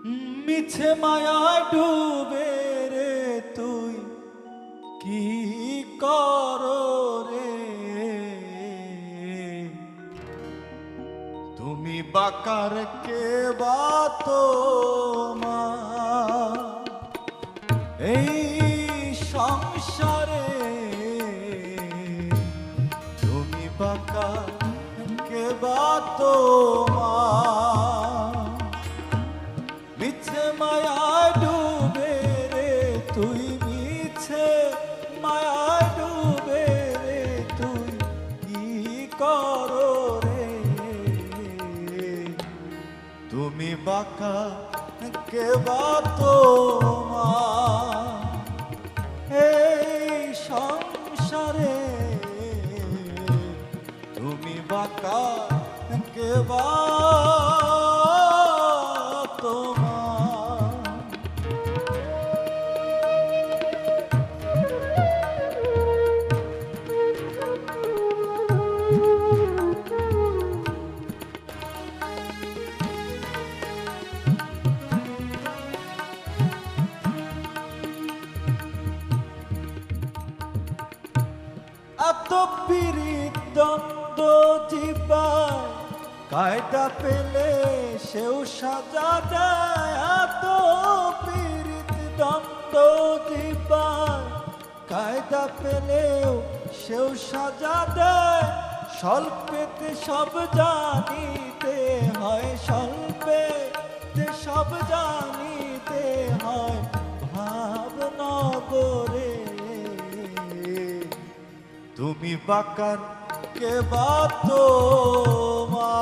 মিছে মায়ায় ডুবে রে তুই কি করো রে, তুমি বাকার কে বাতো মা এই সংসারে, তুমি বাকার কে বাতো মা মিছে মায়ায় ডুবে রে তুই, মিছে মায়ায় ডুবে রে তুই কি করো রে, তুমি বাঁকা কে বাতো মা এই সংসারে, তুমি বাঁকা কে বাতো মা। এত পীড়িত দ্বন্দ্ব জীবায় কায়দা পেলে সেও সাজা দেয়, এত পীড়িত দ্বন্দ্ব জীবায় কায়দা পেলেও সেও সাজা দেয়, স্বল্পেতে সব জানিতে হয়, স্বল্পেতে সব জানিতে হয় ভাবনগরে, তুমি বাকার কে বাতো মা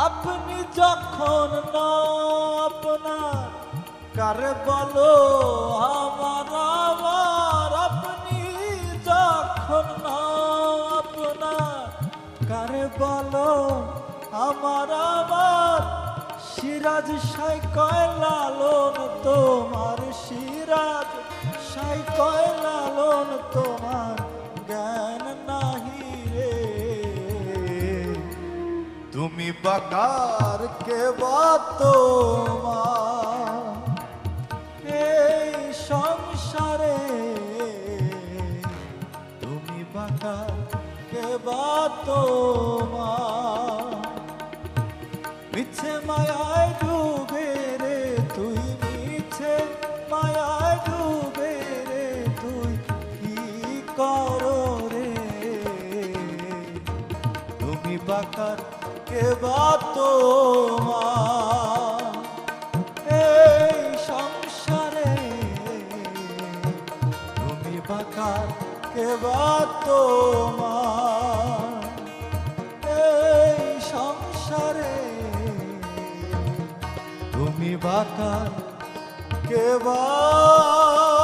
আপনি যখন না আপনার কারে বলো আমার আমার, আপনি যখন না আপনার কারে বলো আমার আমার, সিরাজ সাই কয় লালন তোমার, সিরাজ সাই কয় লালন তোমার জ্ঞান নাহি রে, তুমি বাকার কে বাতো মা এই সংসারে, তুমি বাকার কে বাতো মা মিছে মায়ায় ডুবে রে তুই, মিছে মায়ায় ডুবে রে তুই কি করো রে, তুমি বাকার কে বাতো মা এই সংসারে, তুমি বাকার কে বাতো মা এই সংসারে, তুমি বাকার কে বাতো